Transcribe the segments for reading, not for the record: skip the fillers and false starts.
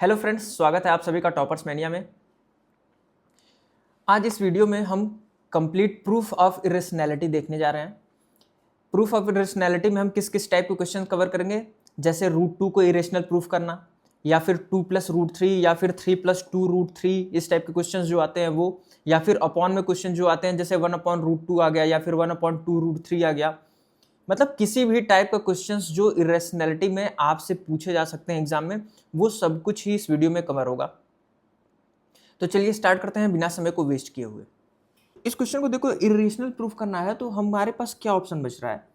Hello friends, स्वागत है आप सभी का टॉपर्स मैनिया में। आज इस वीडियो में हम कंप्लीट प्रूफ ऑफ इरेशनैलिटी देखने जा रहे हैं। प्रूफ ऑफ इरेशनैलिटी में हम किस किस टाइप के क्वेश्चन कवर करेंगे, जैसे √2 को इरेशनल प्रूफ करना, या फिर 2 + √3, या फिर 3 + 2 √3, इस टाइप के क्वेश्चन जो आते हैं वो, या फिर अपॉन में क्वेश्चन जो आते हैं जैसे 1/√2 आ गया या फिर 1/2 √3 आ गया। मतलब किसी भी टाइप का क्वेश्चंस जो इरेशनैलिटी में आपसे पूछे जा सकते हैं एग्जाम में, वो सब कुछ ही इस वीडियो में कवर होगा। तो चलिए स्टार्ट करते हैं बिना समय को वेस्ट किए हुए। इस क्वेश्चन को देखो, इरेशनल प्रूफ करना है तो हमारे पास क्या ऑप्शन बच रहा है।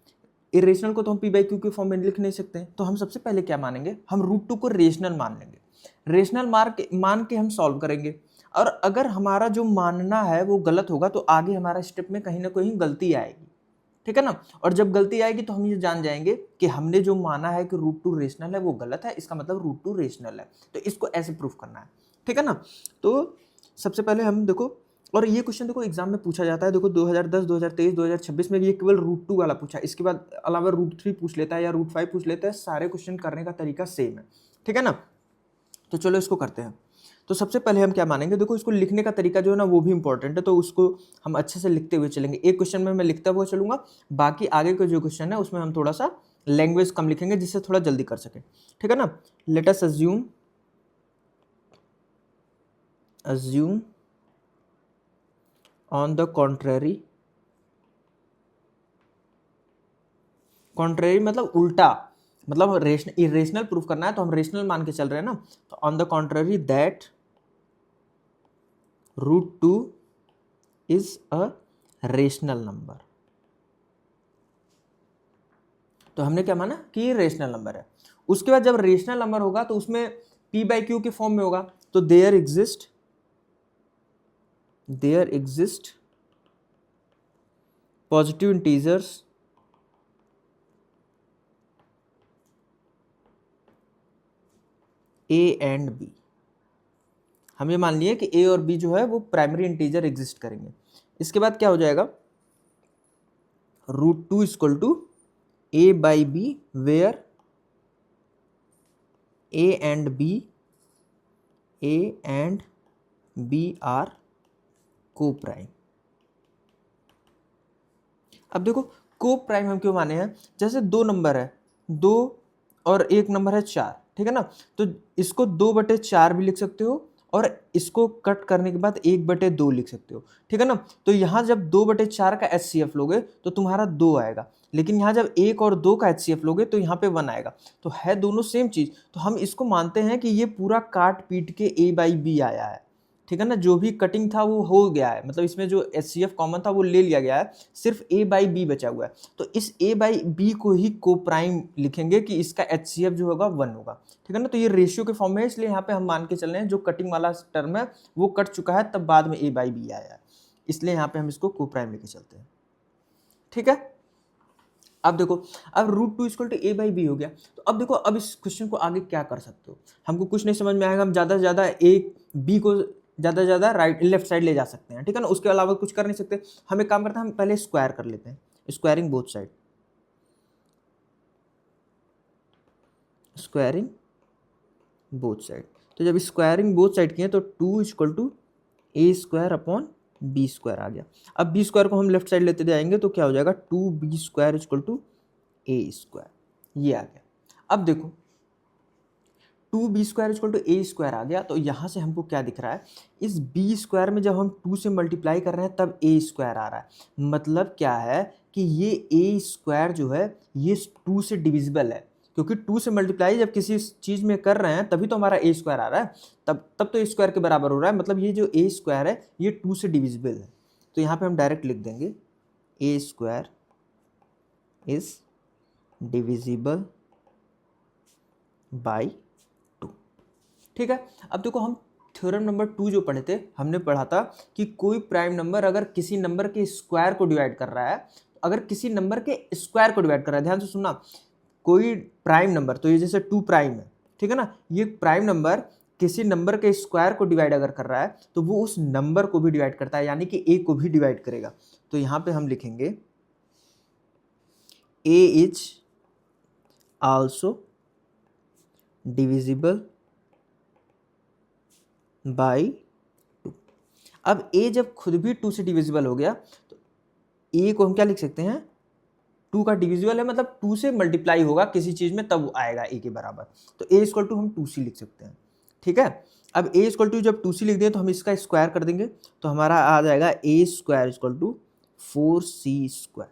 इरेशनल को तो हम p/q के फॉर्म में लिख नहीं सकते, तो हम सबसे पहले क्या मानेंगे, हम √2 को रेशनल मान लेंगे। रेशनल मान के हम सॉल्व करेंगे, और अगर हमारा जो मानना है वो गलत होगा तो आगे हमारा स्टेप में कहीं ना कहीं गलती आएगी, ठीक है ना। और जब गलती आएगी तो हम ये जान जाएंगे कि हमने जो माना है कि √2 रेशनल है वो गलत है, इसका मतलब √2 रेशनल है। तो इसको ऐसे प्रूफ करना है, ठीक है ना। तो सबसे पहले हम देखो, और ये क्वेश्चन देखो एग्जाम में पूछा जाता है, देखो 2010, 2023, 2026 में ये केवल √2 वाला पूछा, इसके बाद अलावा √3 पूछ लेता है या √5 पूछ लेता है। सारे क्वेश्चन करने का तरीका सेम है, ठीक है ना। तो चलो इसको करते हैं। तो सबसे पहले हम क्या मानेंगे, देखो इसको लिखने का तरीका जो है ना वो भी इंपॉर्टेंट है, तो उसको हम अच्छे से लिखते हुए चलेंगे। एक क्वेश्चन में मैं लिखता हुआ चलूंगा, बाकी आगे का जो क्वेश्चन है उसमें हम थोड़ा सा लैंग्वेज कम लिखेंगे जिससे थोड़ा जल्दी कर सके, ठीक है ना। Let us assume on the contrary मतलब उल्टा, मतलब इरेशनल प्रूफ करना है तो हम रेशनल मान के चल रहे हैं ना। तो on the contrary that √2 is a rational number. तो हमने क्या माना कि ये रेशनल नंबर है। उसके बाद जब रेशनल नंबर होगा तो उसमें p/q के फॉर्म में होगा, तो there exist positive integers a and b। हम ये मान लिए कि a और b जो है वो प्राइमरी इंटीजर एग्जिस्ट करेंगे। इसके बाद क्या हो जाएगा, √2 = a/b where a and b are coprime. अब देखो को प्राइम हम क्यों माने हैं, जैसे दो नंबर है, 2 और एक नंबर है 4, ठीक है ना। तो इसको 2/4 भी लिख सकते हो, और इसको कट करने के बाद 1/2 लिख सकते हो, ठीक है ना। तो यहाँ जब 2/4 का HCF लोगे तो तुम्हारा 2 आएगा, लेकिन यहाँ जब 1 और 2 का HCF लोगे तो यहाँ पे 1 आएगा। तो है दोनों सेम चीज, तो हम इसको मानते हैं कि ये पूरा काट पीट के a/b आया है, ठीक है ना। जो भी कटिंग था वो हो गया है, मतलब इसमें जो HCF कॉमन था वो ले लिया गया है, सिर्फ a/b बचा हुआ है। तो इस a/b को ही को प्राइम लिखेंगे कि इसका HCF जो होगा 1 होगा, ठीक है ना। तो ये रेशियो के फॉर्म में है, इसलिए यहाँ पे हम मान के चल रहे हैं जो कटिंग वाला टर्म है वो कट चुका है, तब बाद में a/b आया है, इसलिए यहाँ पे हम इसको को प्राइम लेके चलते हैं, ठीक है। अब देखो, अब √2 = a/b हो गया। तो अब देखो, अब इस क्वेश्चन को आगे क्या कर सकते हो, हमको कुछ नहीं समझ में आएगा, हम ज्यादा से ज्यादा b को ज्यादा से ज्यादा लेफ्ट साइड ले जा सकते हैं, ठीक है ना। उसके अलावा कुछ कर नहीं सकते। हम एक काम करते हैं, हम पहले स्क्वायर कर लेते हैं, स्क्वायरिंग बोथ साइड, तो जब स्क्वायरिंग बोथ साइड किए तो 2 = a² / b² आ गया। अब b² को हम लेफ्ट साइड लेते जाएंगे तो क्या हो जाएगा, 2b² = a², ये आ गया। अब देखो 2b² = a² आ गया, तो यहाँ से हमको क्या दिख रहा है, इस b² में जब हम 2 से मल्टीप्लाई कर रहे हैं तब a² आ रहा है। मतलब क्या है कि ये a² जो है ये 2 से डिविजिबल है, क्योंकि 2 से मल्टीप्लाई जब किसी चीज में कर रहे हैं तभी तो हमारा a² आ रहा है, तब तो a² के बराबर हो रहा है, मतलब ये जो a² है ये 2 से डिविजिबल है। तो यहाँ पे हम डायरेक्ट लिख देंगे a² इज डिविजिबल बाई 2, ठीक है। अब देखो, हम थ्योरम नंबर 2 जो पढ़े थे, हमने पढ़ा था कि कोई प्राइम नंबर अगर किसी नंबर के स्क्वायर को डिवाइड कर रहा है, अगर किसी नंबर के स्क्वायर को डिवाइड कर रहा है, ध्यान से सुनना, कोई प्राइम नंबर, तो ये जैसे 2 प्राइम है, ठीक है ना, ये प्राइम नंबर किसी नंबर के स्क्वायर को डिवाइड अगर कर रहा है तो वो उस नंबर को भी डिवाइड करता है, यानी कि a को भी डिवाइड करेगा। तो यहां पे हम लिखेंगे a is also divisible by 2। अब a जब खुद भी 2 से डिविजिबल हो गया तो a को हम क्या लिख सकते हैं, 2 का डिविजिबल है मतलब 2 से मल्टीप्लाई होगा किसी चीज में तब आएगा a के बराबर, तो a इक्वल टू हम 2c लिख सकते हैं। ठीक है, अब a इक्वल टू जब 2c लिख दें तो हम इसका स्क्वायर कर देंगे तो हमारा आ जाएगा a square equal to 4c square.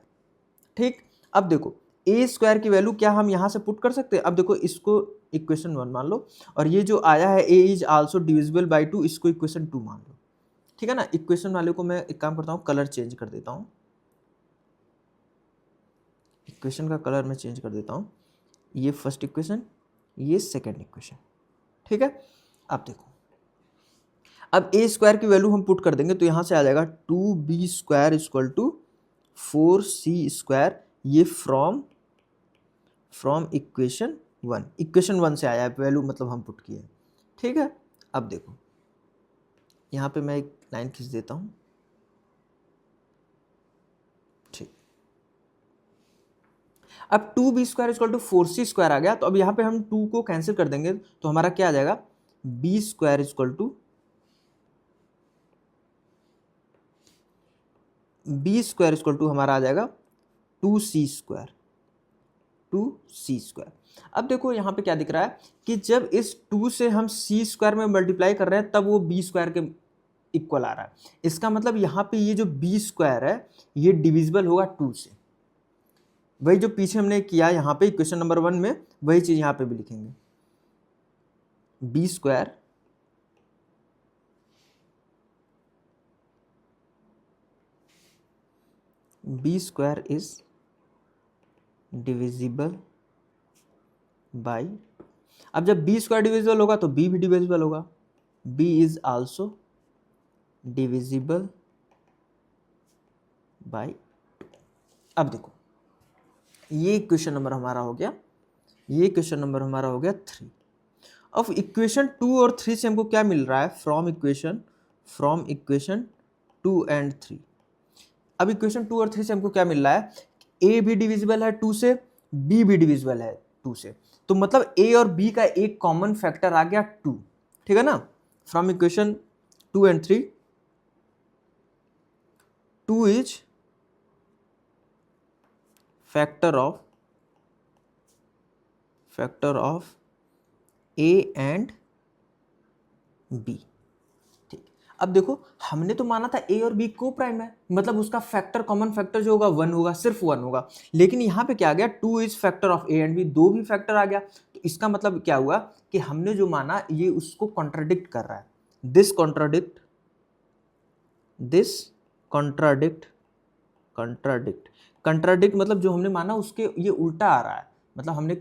ठीक, अब देखो a स्क्वायर की वैल्यू क्या हम यहाँ से पुट कर सकते हैं। अब देखो इसको इक्वेशन 1 मान लो और ये जो आया है a is also divisible by 2, इसको इक्वेशन 2 मान लो। ठीक है ना, इक्वेशन वाले को मैं एक काम करता हूँ, कलर चेंज कर देता हूँ, इक्वेशन का कलर मैं चेंज कर देता हूँ। ये फर्स्ट इक्वेशन, ये सेकेंड इक्वेशन। ठीक है, अब देखो अब a स्क्वायर की वैल्यू हम पुट कर देंगे तो यहाँ से आ जाएगा 2b square equal to 4c square, ये फ्रॉम इक्वेशन 1, इक्वेशन 1 से आया है वैल्यू, मतलब हम पुट किए। ठीक है, अब देखो यहाँ पे मैं एक लाइन खींच देता हूँ। ठीक, अब 2b square equal to 4c square आ गया, तो अब यहाँ पे हम 2 को कैंसिल कर देंगे तो हमारा क्या आ जाएगा, b स्क्वायर इक्वल टू हमारा आ जाएगा 2c स्क्वायर, 2c स्क्वायर। अब देखो यहाँ पे क्या दिख रहा है कि जब इस 2 से हम c स्क्वायर में मल्टीप्लाई कर रहे हैं तब वो b स्क्वायर के इक्वल आ रहा है। इसका मतलब यहाँ पे ये जो b स्क्वायर है ये डिविजिबल होगा 2 से। वही जो पीछे हमने किया यहाँ पे इक्वेशन नंबर 1 में, वही चीज यहाँ पे भी लिखेंगे, b square is divisible by, अब जब b स्क्वायर डिविजिबल होगा तो b भी डिविजिबल होगा, b is also divisible by. अब देखो ये इक्वेशन नंबर हमारा हो गया, ये इक्वेशन नंबर हमारा हो गया 3। अब इक्वेशन 2 और 3 से हमको क्या मिल रहा है, फ्रॉम इक्वेशन 2 एंड 3। अब इक्वेशन 2 और 3 से हमको क्या मिल रहा है, a भी डिविजिबल है 2 से, b भी डिविजिबल है 2 से, तो मतलब a और b का एक कॉमन फैक्टर आ गया 2। ठीक है ना, from equation 2 and 3 2 is factor of a and b। ठीक, अब देखो हमने तो माना था a और b को प्राइम है, मतलब उसका फैक्टर, कॉमन फैक्टर जो होगा 1 होगा, सिर्फ 1 होगा। लेकिन यहाँ पे क्या आ गया, 2 is factor of a and b, दो भी फैक्टर आ गया। तो इसका मतलब क्या हुआ कि हमने जो माना ये उसको कॉन्ट्राडिक्ट कर रहा है। दिस कॉन्ट्राडिक्ट मतलब जो हमने माना उसके ये उल्टा आ रहा है, मतलब हमने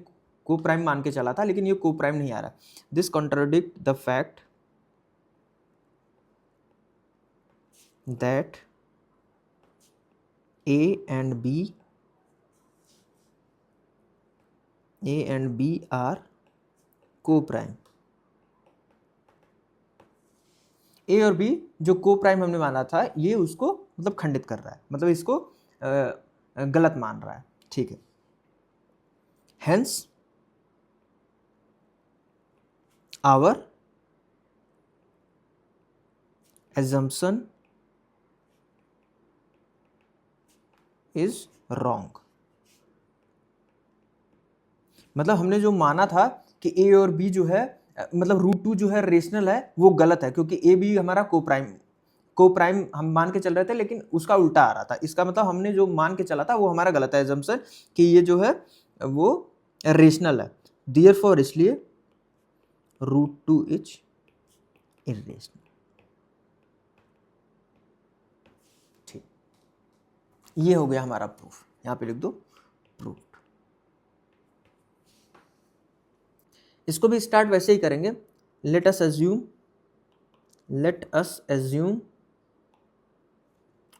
को प्राइम मान के चला था लेकिन ये को प्राइम नहीं आ रहा। This contradict the fact that a and b are co-prime। a और b जो को प्राइम हमने माना था ये उसको मतलब खंडित कर रहा है, मतलब इसको गलत मान रहा है। ठीक है, hence our assumption is wrong. मतलब हमने जो माना था कि a और b जो है मतलब √2 जो है रेशनल है, वो गलत है, क्योंकि a b हमारा को प्राइम हम मान के चल रहे थे लेकिन उसका उल्टा आ रहा था। इसका मतलब हमने जो मान के चला था वो हमारा गलत है एजम्पशन, कि ये जो है वो रेशनल है, देयरफॉर इसलिए √2 इज इरेशनल। ठीक, ये हो गया हमारा प्रूफ, यहाँ पे लिख दो प्रूफ। इसको भी स्टार्ट वैसे ही करेंगे, let us assume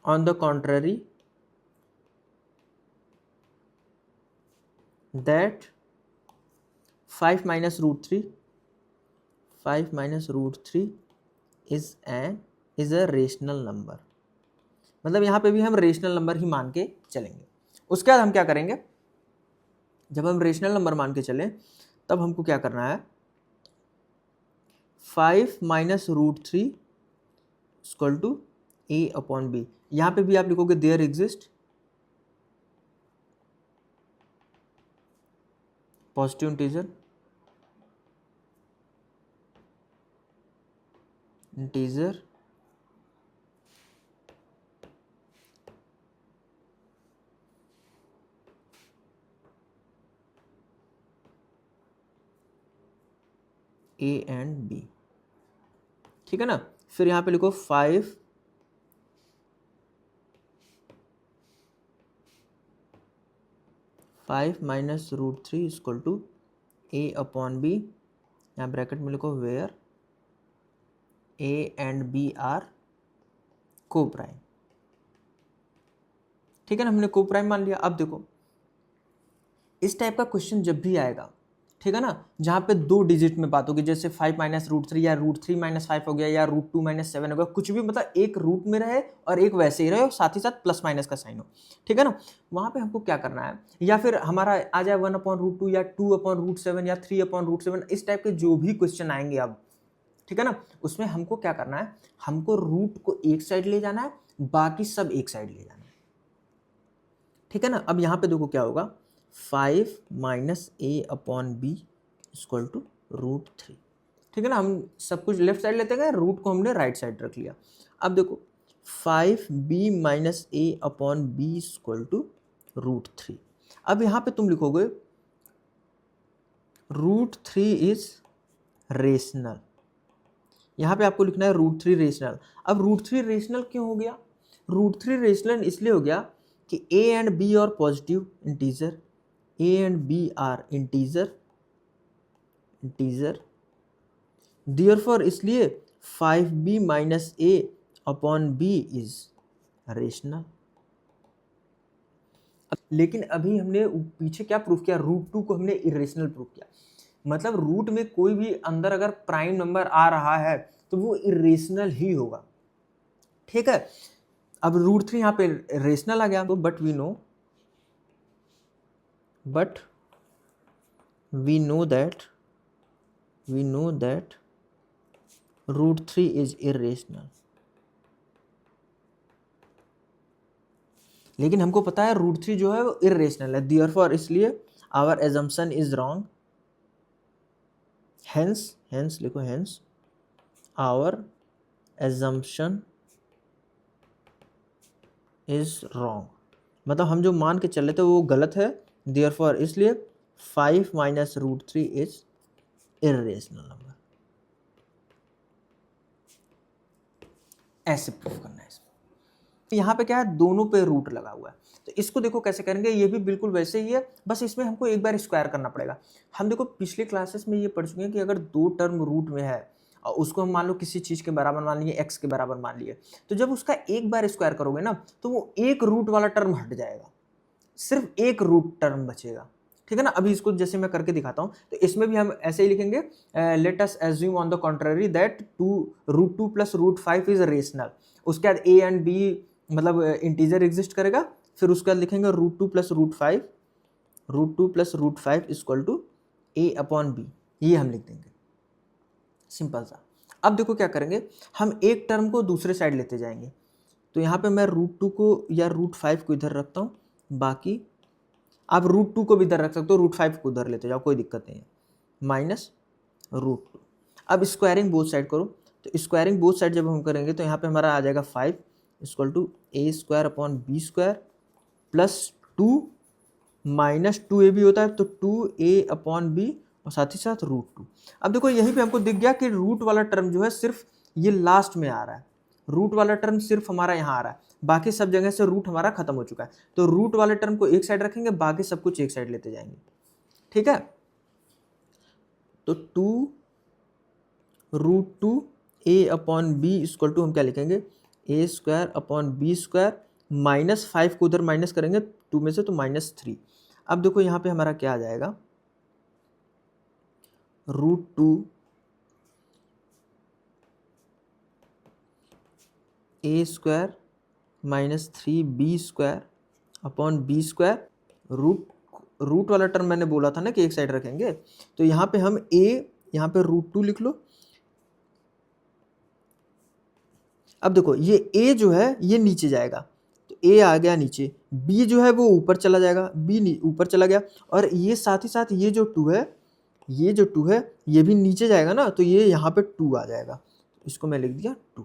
on the contrary that 5 minus √3 is a rational number. मतलब यहाँ पे भी हम रेशनल नंबर ही मान के चलेंगे। उसके बाद हम क्या करेंगे, जब हम रेशनल नंबर मान के चलें तब हमको क्या करना है, 5 minus root three equal to A upon b. यहाँ पे भी आप लिखोगे there exist positive integer a and b, ठीक है ना। फिर यहाँ पे लिखो 5 minus root three equal to A upon b. यहाँ ब्रैकेट में लिखो where a and b are coprime, ठीक है ना, हमने को प्राइम मान लिया। अब देखो इस टाइप का क्वेश्चन जब भी आएगा, ठीक है ना, जहाँ पे 2 डिजिट में बात होगी, जैसे 5 माइनस रूट थ्री या रूट थ्री माइनस 5 हो गया या रूट टू माइनस 7 हो गया, कुछ भी मतलब एक रूट में रहे और एक वैसे ही रहे और साथ ही साथ प्लस माइनस का साइन हो, ठीक है ना, वहाँ पे हमको क्या करना है, या फिर हमारा आ जाए 1/√2 या 2/√7 या 3/√7, इस टाइप के जो भी क्वेश्चन आएंगे अब, ठीक है ना, उसमें हमको क्या करना है, हमको रूट को एक साइड ले जाना है, बाकी सब एक साइड ले जाना है, ठीक है ना। अब यहाँ पे देखो क्या होगा, 5 minus a upon B equal to root three, ठीक है ना, हम सब कुछ लेफ्ट साइड लेते गए, रूट को हमने राइट साइड रख लिया। अब देखो 5b minus a upon B equal to root three. अब यहाँ पे तुम लिखोगे रूट थ्री इज रेशनल, यहाँ पे आपको लिखना है रूट थ्री रेशनल। अब रूट थ्री रेशनल क्यों हो गया, रूट थ्री रेशनल इसलिए हो गया कि a एंड b और positive integer, a and b are integer, therefore इसलिए 5b minus a upon b is rational. लेकिन अभी हमने पीछे क्या प्रूफ किया, रूट टू को हमने इरेशनल प्रूफ किया, मतलब रूट में कोई भी अंदर अगर प्राइम नंबर आ रहा है तो वो इरेशनल ही होगा, ठीक है। अब रूट थ्री यहाँ पे रेशनल आ गया, तो but we know that root three is irrational. लेकिन हमको पता है रूट थ्री जो है वो इरेशनल है, देयरफॉर इसलिए our assumption is wrong, hence लिखो, hence our assumption is wrong, मतलब हम जो मान के चल रहे थे वो गलत है, देयरफॉर इसलिए 5 minus root three is irrational number. ऐसे प्रूफ करना है इसमें। यहाँ पे क्या है, दोनों पे रूट लगा हुआ है, तो इसको देखो कैसे करेंगे, ये भी बिल्कुल वैसे ही है, बस इसमें हमको एक बार स्क्वायर करना पड़ेगा। हम देखो पिछले क्लासेस में ये पढ़ चुके हैं कि अगर 2 टर्म रूट में है और उसको हम मान लो किसी चीज के बराबर मान लिए, x के बराबर मान लिए, तो जब उसका एक बार स्क्वायर करोगे ना तो वो एक रूट वाला टर्म हट जाएगा, सिर्फ एक रूट टर्म बचेगा, ठीक है ना। अभी इसको जैसे मैं करके दिखाता हूँ, तो इसमें भी हम ऐसे ही लिखेंगे, let us assume on the contrary that root two plus root five is rational. उसके बाद ए एंड बी मतलब इंटीजर एग्जिस्ट करेगा, फिर उसके बाद लिखेंगे root two plus root five equal to A upon b, ये हम लिख देंगे, सिंपल सा। अब देखो क्या करेंगे, हम एक टर्म को दूसरे साइड लेते जाएंगे, तो यहाँ पे मैं रूट टू को या रूट फाइव को इधर रखता हूँ, बाकी आप रूट टू को भी इधर रख सकते हो, रूट फाइव को उधर लेते जाओ, कोई दिक्कत नहीं है, माइनस रूट टू। अब स्क्वायरिंग बोथ साइड करो, तो स्क्वायरिंग बोथ साइड जब हम करेंगे तो यहाँ पे हमारा आ जाएगा 5 equal to A square upon B square plus 2 minus 2a भी होता है, तो 2a अपॉन बी और साथ ही साथ रूट टू। अब देखो यहीं पे हमको दिख गया कि रूट वाला टर्म जो है सिर्फ ये लास्ट में आ रहा है, रूट वाला टर्म सिर्फ हमारा यहाँ आ रहा है, बाकी सब जगह से रूट हमारा खत्म हो चुका है, तो रूट वाले टर्म को एक साइड रखेंगे, बाकी सब कुछ एक साइड लेते जाएंगे, ठीक है। तो 2 root two A upon B equal to हम क्या लिखेंगे, A square upon B square minus 5 को उधर माइनस करेंगे 2 में से, तो -3। अब देखो यहाँ पे हमारा क्या आ जाएगा, रूट टू ए square minus 3b square upon B square, रूट वाला टर्म मैंने बोला था ना कि एक साइड रखेंगे, तो यहाँ पे हम a, यहाँ पे रूट टू लिख लो, अब देखो ये a जो है ये नीचे जाएगा, तो a आ गया नीचे, b जो है वो ऊपर चला जाएगा, b ऊपर चला गया, और ये साथ ही साथ ये जो 2 है, ये जो 2 है ये भी नीचे जाएगा ना, तो ये यहाँ पे 2 आ जाएगा, इसको मैं लिख दिया 2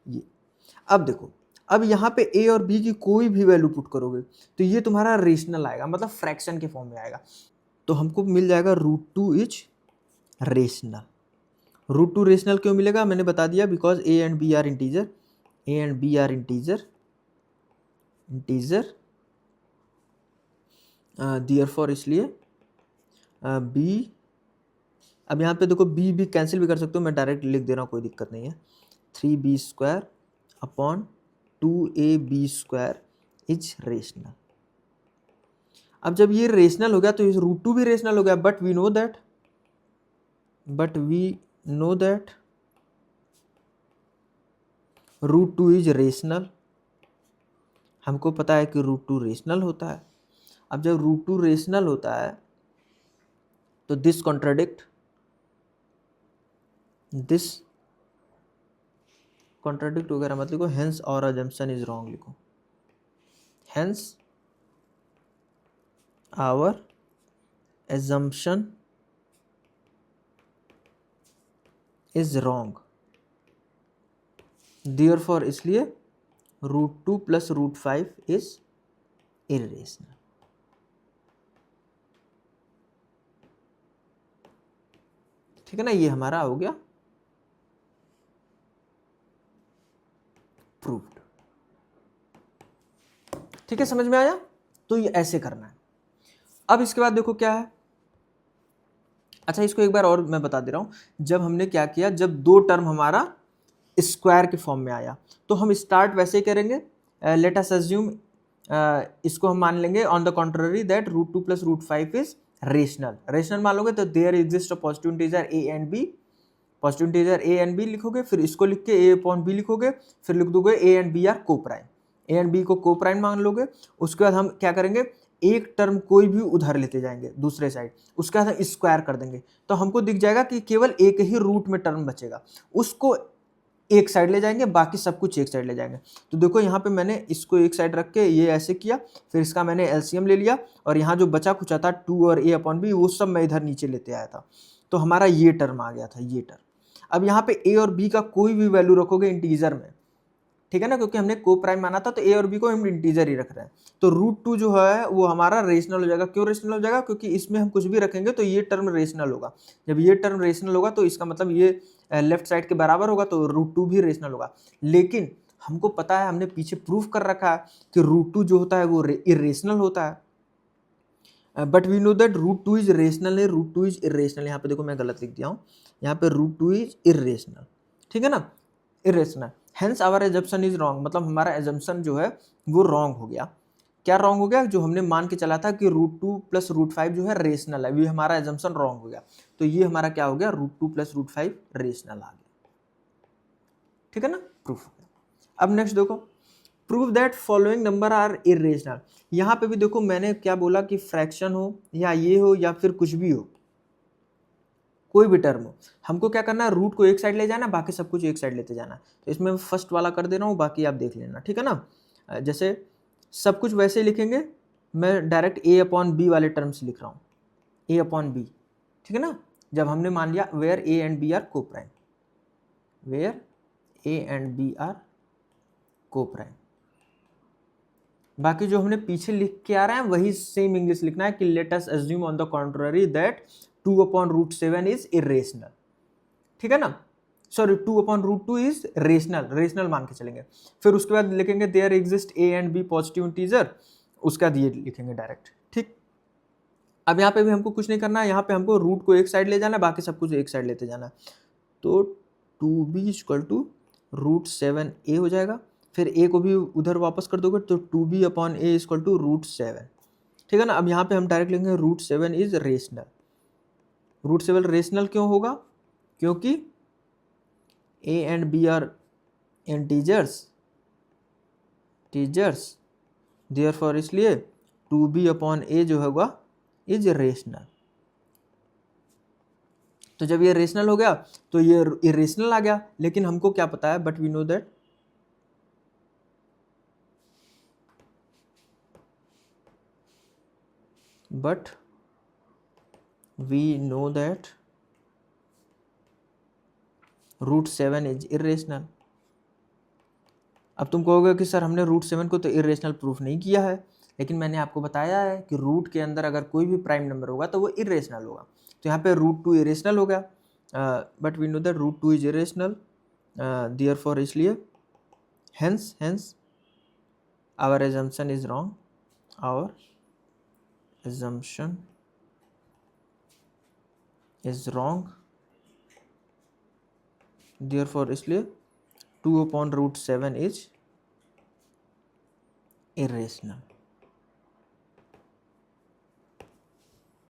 ये। अब देखो, अब यहाँ पे a और b की कोई भी वैल्यू पुट करोगे तो ये तुम्हारा रेशनल आएगा, मतलब फ्रैक्शन के फॉर्म में आएगा, तो हमको मिल जाएगा √2 इज रेशनल। √2 रेशनल क्यों मिलेगा मैंने बता दिया, because a and b are integer, a and b are integer therefore इसलिए b, अब यहाँ पे देखो b भी कैंसिल भी कर सकते हो, मैं डायरेक्ट लिख दे रहा हूँ, कोई दिक्कत नहीं है, 3b² upon 2ab² is rational. अब जब ये रेशनल हो गया तो इस √2 भी रेशनल हो गया, but we know that √2 is rational, हमको पता है कि √2 रेशनल होता है। अब जब √2 रेशनल होता है तो दिस कॉन्ट्राडिक्ट वगैरह मत लिखो, hence our assumption is wrong लिखो, hence our assumption is wrong, therefore इसलिए √2 plus √5 is irrational। ठीक है ना, ये हमारा हो गया प्रूव्ड। ठीक है, समझ में आया? तो ये ऐसे करना है। अब इसके बाद देखो क्या है, अच्छा इसको एक बार और मैं बता दे रहा हूं, जब हमने क्या किया, जब दो टर्म हमारा स्क्वायर के फॉर्म में आया तो हम स्टार्ट वैसे ही करेंगे, लेट अस अज्यूम, इसको हम मान लेंगे on the contrary that √2 plus √5 is rational मान लोगे तो there exist a positive integer a and b, positive integer a and b लिखोगे, फिर इसको लिख के a अपॉन b लिखोगे, फिर लिख दोगे a एंड b आर को प्राइम, a एंड b को को प्राइम मान लोगे। उसके बाद हम क्या करेंगे, एक टर्म कोई भी उधर लेते जाएंगे दूसरे साइड, उसके बाद हम स्क्वायर कर देंगे, तो हमको दिख जाएगा कि केवल एक ही रूट में टर्म बचेगा, उसको एक साइड ले जाएंगे, बाकी सब कुछ एक साइड ले जाएंगे। तो देखो यहाँ पे मैंने इसको एक साइड रख के ये ऐसे किया, फिर इसका मैंने एलसीएम ले लिया, और यहाँ जो बचा कुचा था 2 और a अपॉन b वो सब मैं इधर नीचे लेते आया था, तो हमारा ये टर्म आ गया था, ये टर्म। अब यहाँ पे a और b का कोई भी वैल्यू रखोगे इंटीजर में, ठीक है ना, क्योंकि हमने को प्राइम माना था तो a और b को हम इंटीजर ही रख रहे हैं, तो √2 जो है वो हमारा रेशनल हो जाएगा। क्यों रेशनल हो जाएगा? क्योंकि इसमें हम कुछ भी रखेंगे तो ये टर्म रेशनल होगा, जब ये टर्म रेशनल होगा तो इसका मतलब ये लेफ्ट साइड के बराबर होगा, तो √2 भी रेशनल होगा। लेकिन हमको पता है, हमने पीछे प्रूफ कर रखा है कि √2 जो होता है वो इरेशनल होता है, but we know that √2 is rational है, √2 इज इरेशनल। यहाँ पे देखो मैं गलत लिख दिया हूँ, यहाँ पे √2 इज इरेशनल, ठीक है ना, irrational. Hence our assumption is wrong, मतलब हमारा एजम्पशन जो है वो रॉन्ग हो गया। क्या रॉन्ग हो गया? जो हमने मान के चला था कि √2 plus √5 जो है रेशनल है, ये हमारा एजम्पशन रॉन्ग हो गया, तो ये हमारा क्या हो गया, √2 plus √5 रेशनल आ गया। ठीक है ना, प्रूफ हो गया। अब नेक्स्ट देखो, prove that following number are irrational. यहाँ पे भी देखो मैंने क्या बोला कि फ्रैक्शन हो या ये हो या फिर कुछ भी हो, कोई भी टर्म हो, हमको क्या करना है, रूट को एक साइड ले जाना, बाकी सब कुछ एक साइड लेते जाना। तो इसमें मैं फर्स्ट वाला कर दे रहा हूँ, बाकी आप देख लेना, ठीक है ना। जैसे सब कुछ वैसे ही लिखेंगे, मैं डायरेक्ट a अपॉन b वाले टर्म्स लिख रहा हूँ, a अपॉन b, ठीक है ना। जब हमने मान लिया where a and b are coprime, where a and b are coprime, बाकी जो हमने पीछे लिख के आ रहे हैं वही सेम इंग्लिश लिखना है कि let us assume on the contrary that 2 upon √7 is irrational, ठीक है ना, सॉरी 2 अपॉन √2 इज रेशनल मान के चलेंगे। फिर उसके बाद लिखेंगे there exist a and b positive integer, उसका दिए लिखेंगे डायरेक्ट, ठीक। अब यहाँ पे भी हमको कुछ नहीं करना है, यहाँ पे हमको रूट को एक साइड ले जाना है, बाकी सब कुछ एक साइड लेते जाना है, तो 2b = √7a हो जाएगा। फिर a को भी उधर वापस कर दोगे तो 2b अपॉन a = √7, ठीक है ना। अब यहाँ पे हम डायरेक्ट लेंगे √7 इज रेशनल। √7 रेशनल क्यों होगा? क्योंकि a and b are integers, therefore इसलिए 2b अपॉन a जो होगा इज रेशनल। तो जब ये रेशनल हो गया तो ये इरेशनल आ गया, लेकिन हमको क्या पता है, but we know that but we know that √7 is irrational। अब तुम कहोगे कि सर हमने √7 को तो इरेशनल प्रूफ नहीं किया है, लेकिन मैंने आपको बताया है कि रूट के अंदर अगर कोई भी प्राइम नंबर होगा तो वो इरेशनल होगा। तो यहाँ पे √2 इरेशनल हो गया, but we know that √2 is irrational, therefore इसलिए hence our assumption is wrong, our assumption is wrong, therefore इसलिए 2/√7 is irrational।